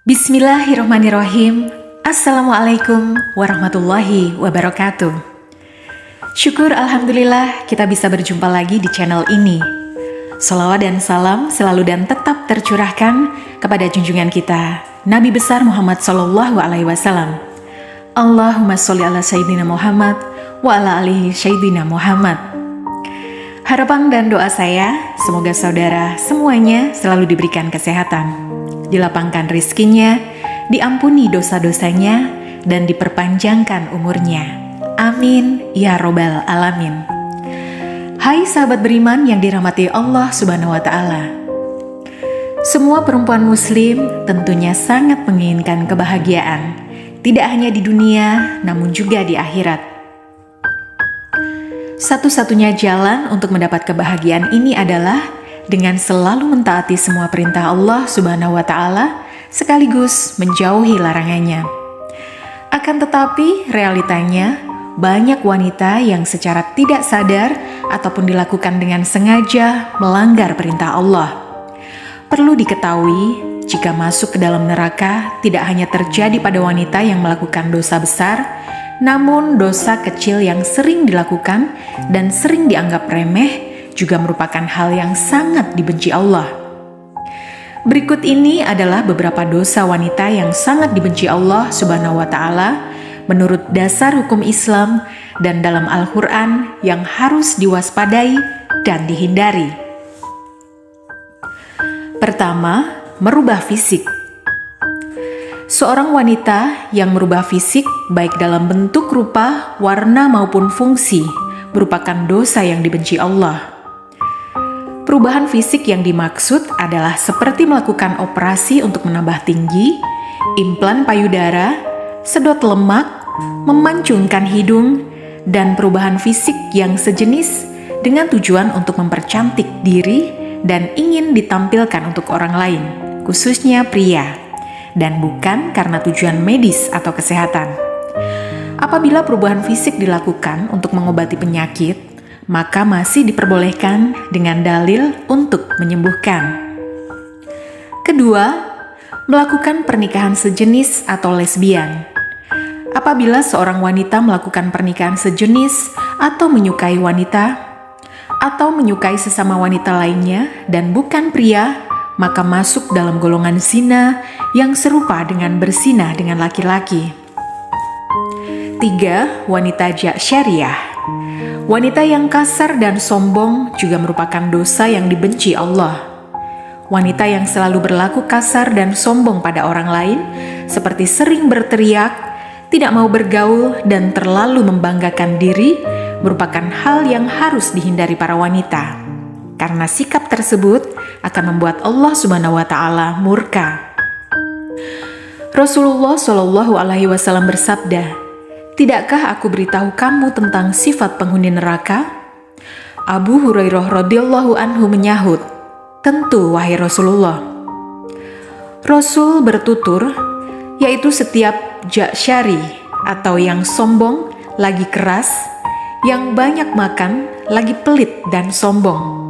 Bismillahirrahmanirrahim. Assalamualaikum warahmatullahi wabarakatuh. Syukur Alhamdulillah kita bisa berjumpa lagi di channel ini. Salawat dan salam selalu dan tetap tercurahkan kepada junjungan kita, Nabi besar Muhammad Sallallahu Alaihi Wasallam. Allahumma sholli ala Sayyidina Muhammad wa ala alihi Sayyidina Muhammad. Harapan dan doa saya, semoga saudara semuanya selalu diberikan kesehatan, dilapangkan rizkinya, diampuni dosa-dosanya, dan diperpanjangkan umurnya. Amin ya robbal alamin. Hai sahabat beriman yang dirahmati Allah Subhanahu wa Ta'ala. Semua perempuan Muslim tentunya sangat menginginkan kebahagiaan, tidak hanya di dunia, namun juga di akhirat. Satu-satunya jalan untuk mendapat kebahagiaan ini adalah dengan selalu mentaati semua perintah Allah Subhanahu wa Ta'ala sekaligus menjauhi larangannya. Akan tetapi realitanya banyak wanita yang secara tidak sadar ataupun dilakukan dengan sengaja melanggar perintah Allah. Perlu diketahui, jika masuk ke dalam neraka tidak hanya terjadi pada wanita yang melakukan dosa besar, namun dosa kecil yang sering dilakukan dan sering dianggap remeh juga merupakan hal yang sangat dibenci Allah. Berikut ini adalah beberapa dosa wanita yang sangat dibenci Allah Subhanahu wa Ta'ala menurut dasar hukum Islam dan dalam Al-Quran yang harus diwaspadai dan dihindari. Pertama, merubah fisik. Seorang wanita yang merubah fisik baik dalam bentuk rupa, warna maupun fungsi merupakan dosa yang dibenci Allah. Perubahan fisik yang dimaksud adalah seperti melakukan operasi untuk menambah tinggi, implan payudara, sedot lemak, memancungkan hidung, dan perubahan fisik yang sejenis dengan tujuan untuk mempercantik diri dan ingin ditampilkan untuk orang lain, khususnya pria, dan bukan karena tujuan medis atau kesehatan. Apabila perubahan fisik dilakukan untuk mengobati penyakit, maka masih diperbolehkan dengan dalil untuk menyembuhkan. Kedua, melakukan pernikahan sejenis atau lesbian. Apabila seorang wanita melakukan pernikahan sejenis atau menyukai wanita, atau menyukai sesama wanita lainnya dan bukan pria, maka masuk dalam golongan zina yang serupa dengan berzinah dengan laki-laki. 3. Wanita syariah. Wanita yang kasar dan sombong juga merupakan dosa yang dibenci Allah. Wanita yang selalu berlaku kasar dan sombong pada orang lain, seperti sering berteriak, tidak mau bergaul, dan terlalu membanggakan diri, merupakan hal yang harus dihindari para wanita. Karena sikap tersebut akan membuat Allah Subhanahu wa Ta'ala murka. Rasulullah Shallallahu Alaihi Wasallam bersabda, "Tidakkah aku beritahu kamu tentang sifat penghuni neraka?" Abu Hurairah radhiyallahu anhu menyahut, "Tentu wahai Rasulullah." Rasul bertutur, yaitu setiap jasyari atau yang sombong, lagi keras, yang banyak makan, lagi pelit dan sombong.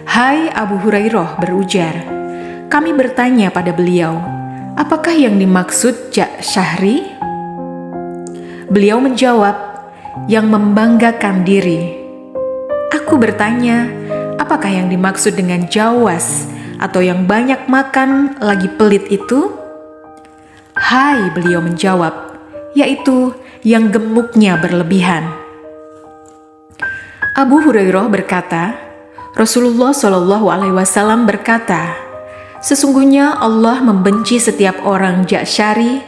Hai Abu Hurairah berujar, kami bertanya pada beliau, apakah yang dimaksud syahri? Beliau menjawab, yang membanggakan diri. Aku bertanya, apakah yang dimaksud dengan jawas atau yang banyak makan lagi pelit itu? Hai, beliau menjawab, yaitu yang gemuknya berlebihan. Abu Hurairah berkata, Rasulullah Shallallahu Alaihi Wasallam berkata, sesungguhnya Allah membenci setiap orang jasyari,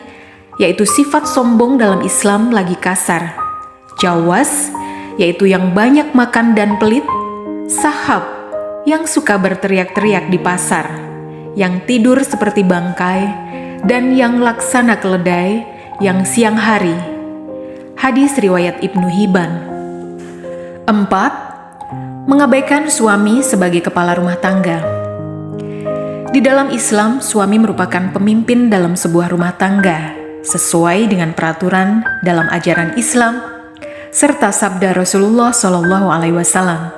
yaitu sifat sombong dalam Islam lagi kasar, jawas, yaitu yang banyak makan dan pelit, sahab, yang suka berteriak-teriak di pasar, yang tidur seperti bangkai, dan yang laksana keledai, yang siang hari. Hadis riwayat Ibnu Hibban. 4. Mengabaikan suami sebagai kepala rumah tangga. Di dalam Islam, suami merupakan pemimpin dalam sebuah rumah tangga, sesuai dengan peraturan dalam ajaran Islam, serta sabda Rasulullah Shallallahu Alaihi Wasallam.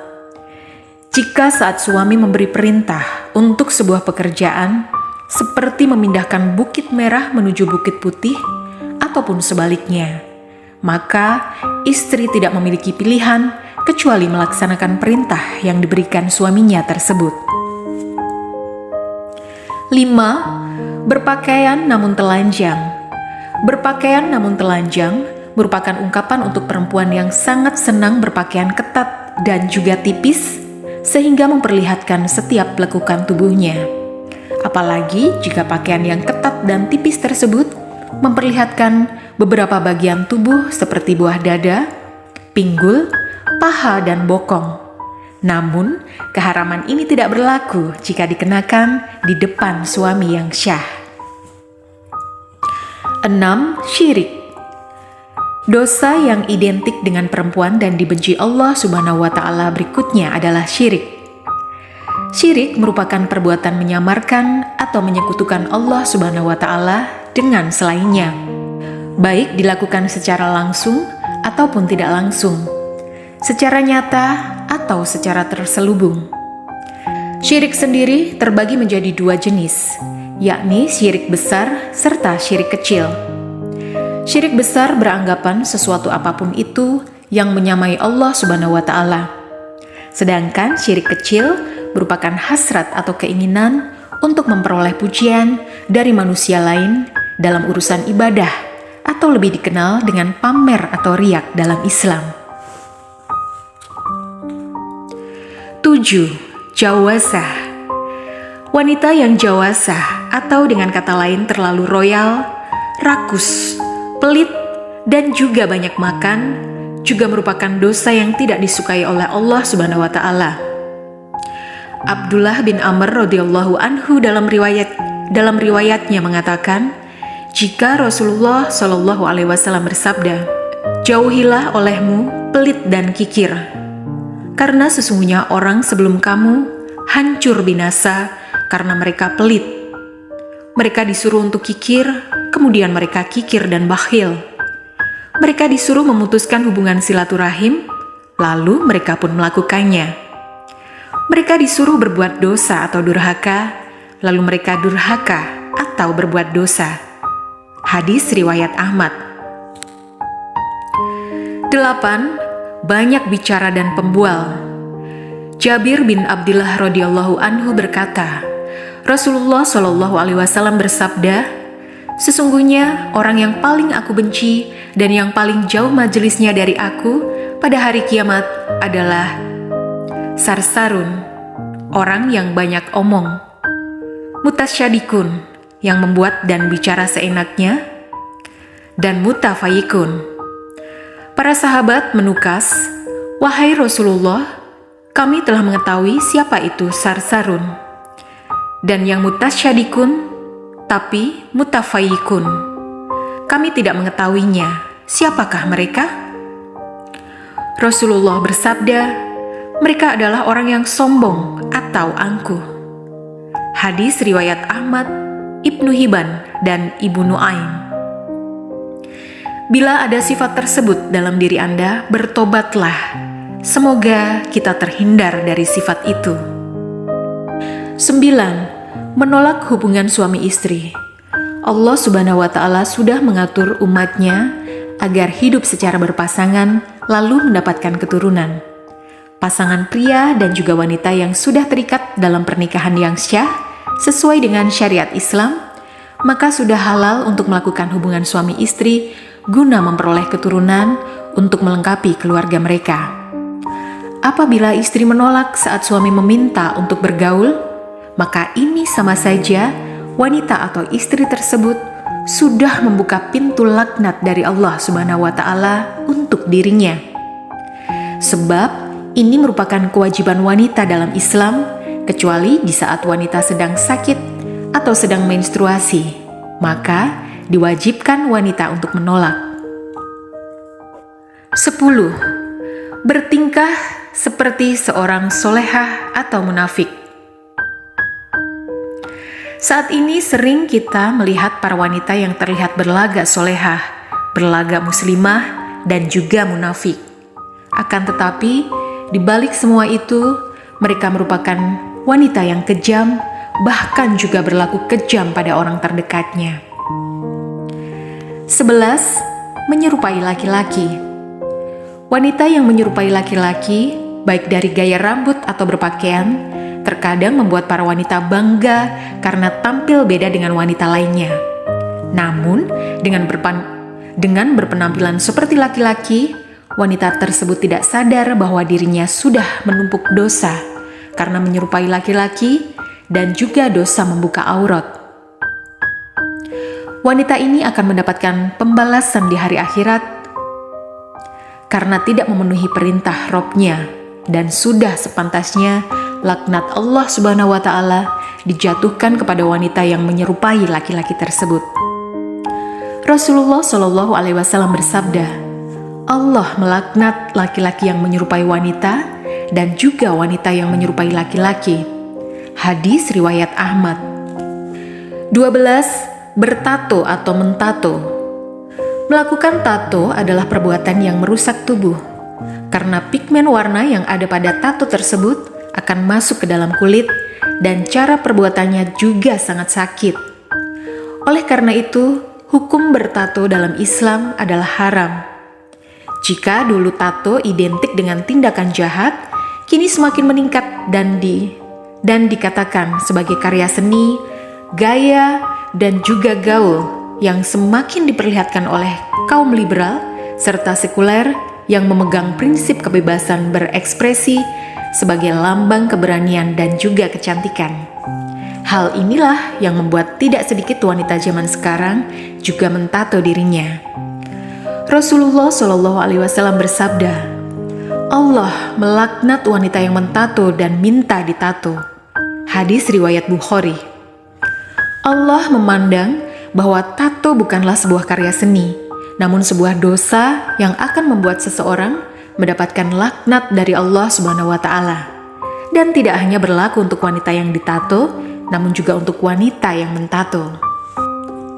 Jika saat suami memberi perintah untuk sebuah pekerjaan, seperti memindahkan bukit merah menuju bukit putih, ataupun sebaliknya. Maka istri tidak memiliki pilihan kecuali melaksanakan perintah yang diberikan suaminya tersebut. 5. Berpakaian namun telanjang. Berpakaian namun telanjang merupakan ungkapan untuk perempuan yang sangat senang berpakaian ketat dan juga tipis, sehingga memperlihatkan setiap lekukan tubuhnya. Apalagi jika pakaian yang ketat dan tipis tersebut memperlihatkan beberapa bagian tubuh seperti buah dada, pinggul, paha, dan bokong. Namun, keharaman ini tidak berlaku jika dikenakan di depan suami yang syah. 6. Syirik. Dosa yang identik dengan perempuan dan dibenci Allah Subhanahu wa Ta'ala berikutnya adalah syirik. Syirik merupakan perbuatan menyamarkan atau menyekutukan Allah Subhanahu wa Ta'ala dengan selainnya, baik dilakukan secara langsung ataupun tidak langsung, secara nyata atau secara terselubung. Syirik sendiri terbagi menjadi dua jenis, yakni syirik besar serta syirik kecil. Syirik besar beranggapan sesuatu apapun itu yang menyamai Allah Subhanahu wa Ta'ala. Sedangkan syirik kecil merupakan hasrat atau keinginan untuk memperoleh pujian dari manusia lain dalam urusan ibadah, atau lebih dikenal dengan pamer atau riak dalam Islam. 7. Jawazah. Wanita yang jawazah atau dengan kata lain terlalu royal, rakus, pelit, dan juga banyak makan juga merupakan dosa yang tidak disukai oleh Allah Subhanahu wa Ta'ala. Abdullah bin Amr radhiyallahu anhu dalam riwayatnya mengatakan, jika Rasulullah Shallallahu alaihi wasallam bersabda, "Jauhilah olehmu pelit dan kikir, karena sesungguhnya orang sebelum kamu hancur binasa karena mereka pelit. Mereka disuruh untuk kikir, kemudian mereka kikir dan bakhil. Mereka disuruh memutuskan hubungan silaturahim, lalu mereka pun melakukannya. Mereka disuruh berbuat dosa atau durhaka, lalu mereka durhaka atau berbuat dosa." Hadis riwayat Ahmad. 8. Banyak bicara dan pembual. Jabir bin Abdullah radhiyallahu anhu berkata, Rasulullah Shallallahu alaihi wasallam bersabda, "Sesungguhnya orang yang paling aku benci dan yang paling jauh majelisnya dari aku pada hari kiamat adalah sarsarun, orang yang banyak omong, mutasyadikun, yang membuat dan bicara seenaknya, dan mutafayikun." Para sahabat menukas, "Wahai Rasulullah, kami telah mengetahui siapa itu sarsarun dan yang mutasyadikun, tapi mutafayikun kami tidak mengetahuinya. Siapakah mereka?" Rasulullah bersabda, "Mereka adalah orang yang sombong atau angkuh." Hadis riwayat Ahmad, Ibnu Hibban, dan Ibnu Nuaim. Bila ada sifat tersebut dalam diri Anda, bertobatlah. Semoga kita terhindar dari sifat itu. 9. Menolak hubungan suami istri. Allah Subhanahu wa Ta'ala sudah mengatur umatnya agar hidup secara berpasangan lalu mendapatkan keturunan. Pasangan pria dan juga wanita yang sudah terikat dalam pernikahan yang syah sesuai dengan syariat Islam, maka sudah halal untuk melakukan hubungan suami istri guna memperoleh keturunan untuk melengkapi keluarga mereka. Apabila istri menolak saat suami meminta untuk bergaul, maka ini sama saja wanita atau istri tersebut sudah membuka pintu laknat dari Allah Subhanahu wa Ta'ala untuk dirinya. Sebab ini merupakan kewajiban wanita dalam Islam, kecuali di saat wanita sedang sakit atau sedang menstruasi, maka diwajibkan wanita untuk menolak. 10. Bertingkah seperti seorang solehah atau munafik. Saat ini sering kita melihat para wanita yang terlihat berlagak solehah, berlagak muslimah, dan juga munafik. Akan tetapi, di balik semua itu, mereka merupakan wanita yang kejam, bahkan juga berlaku kejam pada orang terdekatnya. 11. Menyerupai laki-laki. Wanita yang menyerupai laki-laki, baik dari gaya rambut atau berpakaian, terkadang membuat para wanita bangga karena tampil beda dengan wanita lainnya. Namun, dengan berpenampilan seperti laki-laki, wanita tersebut tidak sadar bahwa dirinya sudah menumpuk dosa karena menyerupai laki-laki dan juga dosa membuka aurat. Wanita ini akan mendapatkan pembalasan di hari akhirat karena tidak memenuhi perintah Robnya, dan sudah sepantasnya laknat Allah Subhanahu wa Ta'ala dijatuhkan kepada wanita yang menyerupai laki-laki tersebut. Rasulullah Shallallahu Alaihi Wasallam bersabda, Allah melaknat laki-laki yang menyerupai wanita dan juga wanita yang menyerupai laki-laki. Hadis riwayat Ahmad. 12. Bertato atau mentato. Melakukan tato adalah perbuatan yang merusak tubuh, karena pigmen warna yang ada pada tato tersebut akan masuk ke dalam kulit dan cara perbuatannya juga sangat sakit. Oleh karena itu, hukum bertato dalam Islam adalah haram. Jika dulu tato identik dengan tindakan jahat, kini semakin meningkat dan dikatakan sebagai karya seni, gaya, dan juga gaul yang semakin diperlihatkan oleh kaum liberal serta sekuler yang memegang prinsip kebebasan berekspresi sebagai lambang keberanian dan juga kecantikan. Hal inilah yang membuat tidak sedikit wanita zaman sekarang juga mentato dirinya. Rasulullah Shallallahu Alaihi Wasallam bersabda, Allah melaknat wanita yang mentato dan minta ditato. Hadis riwayat Bukhari. Allah memandang bahwa tato bukanlah sebuah karya seni, namun sebuah dosa yang akan membuat seseorang mendapatkan laknat dari Allah Subhanahu wa Ta'ala. Dan tidak hanya berlaku untuk wanita yang ditato, namun juga untuk wanita yang mentato.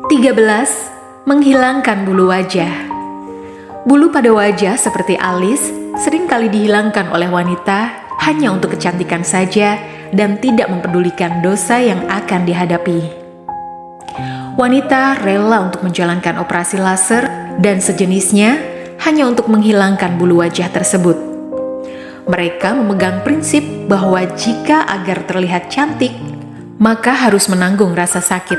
13. Menghilangkan bulu wajah. Bulu pada wajah seperti alis seringkali dihilangkan oleh wanita hanya untuk kecantikan saja dan tidak mempedulikan dosa yang akan dihadapi. Wanita rela untuk menjalankan operasi laser dan sejenisnya hanya untuk menghilangkan bulu wajah tersebut. Mereka memegang prinsip bahwa jika agar terlihat cantik, maka harus menanggung rasa sakit.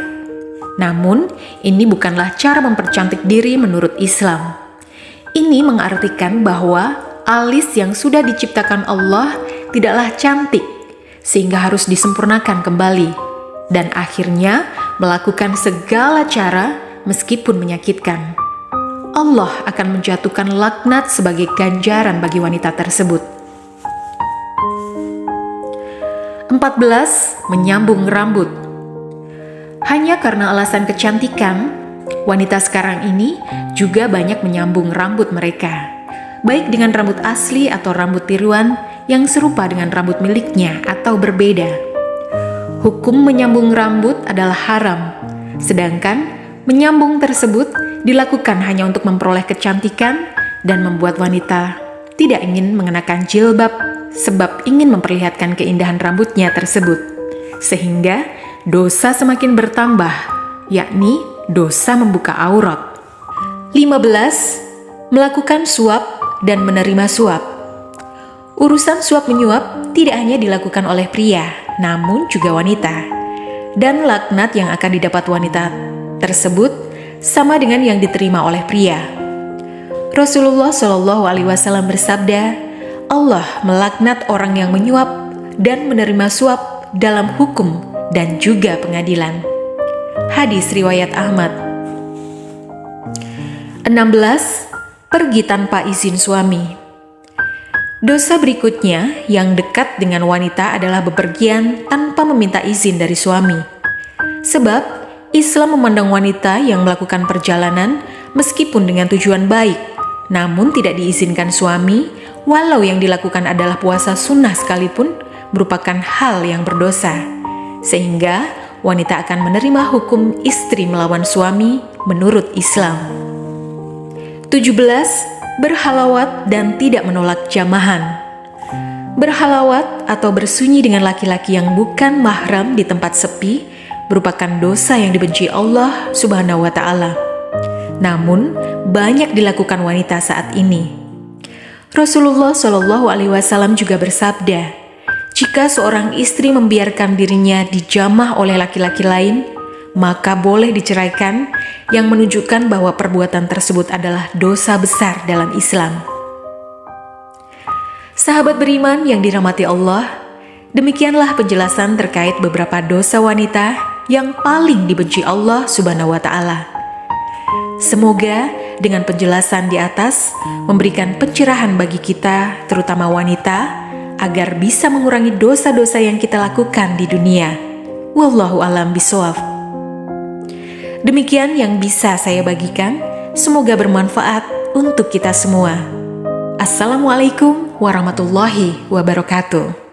Namun, ini bukanlah cara mempercantik diri menurut Islam. Ini mengartikan bahwa alis yang sudah diciptakan Allah tidaklah cantik, sehingga harus disempurnakan kembali, dan akhirnya melakukan segala cara meskipun menyakitkan. Allah akan menjatuhkan laknat sebagai ganjaran bagi wanita tersebut. 14. Menyambung rambut. Hanya karena alasan kecantikan, wanita sekarang ini juga banyak menyambung rambut mereka, baik dengan rambut asli atau rambut tiruan yang serupa dengan rambut miliknya atau berbeda. Hukum menyambung rambut adalah haram, sedangkan menyambung tersebut dilakukan hanya untuk memperoleh kecantikan dan membuat wanita tidak ingin mengenakan jilbab sebab ingin memperlihatkan keindahan rambutnya tersebut, sehingga dosa semakin bertambah, yakni dosa membuka aurat. 15. Melakukan suap dan menerima suap. Urusan suap menyuap tidak hanya dilakukan oleh pria, namun juga wanita. Dan laknat yang akan didapat wanita tersebut sama dengan yang diterima oleh pria. Rasulullah Shallallahu Alaihi Wasallam bersabda, Allah melaknat orang yang menyuap dan menerima suap dalam hukum dan juga pengadilan. Hadis riwayat Ahmad. 16. Pergi tanpa izin suami. Dosa berikutnya yang dekat dengan wanita adalah bepergian tanpa meminta izin dari suami. Sebab Islam memandang wanita yang melakukan perjalanan meskipun dengan tujuan baik, namun tidak diizinkan suami, walau yang dilakukan adalah puasa sunnah sekalipun, merupakan hal yang berdosa. Sehingga wanita akan menerima hukum istri melawan suami menurut Islam. 17. Berhalawat dan tidak menolak jamahan. Berhalawat atau bersunyi dengan laki-laki yang bukan mahram di tempat sepi merupakan dosa yang dibenci Allah Subhanahu wa Ta'ala. Namun, banyak dilakukan wanita saat ini. Rasulullah Shallallahu Alaihi Wasallam juga bersabda, jika seorang istri membiarkan dirinya dijamah oleh laki-laki lain, maka boleh diceraikan, yang menunjukkan bahwa perbuatan tersebut adalah dosa besar dalam Islam. Sahabat beriman yang dirahmati Allah, demikianlah penjelasan terkait beberapa dosa wanita yang paling dibenci Allah Subhanahu wa Ta'ala. Semoga dengan penjelasan di atas memberikan pencerahan bagi kita, terutama wanita, agar bisa mengurangi dosa-dosa yang kita lakukan di dunia. Wallahu a'lam bishawab. Demikian yang bisa saya bagikan, semoga bermanfaat untuk kita semua. Assalamualaikum warahmatullahi wabarakatuh.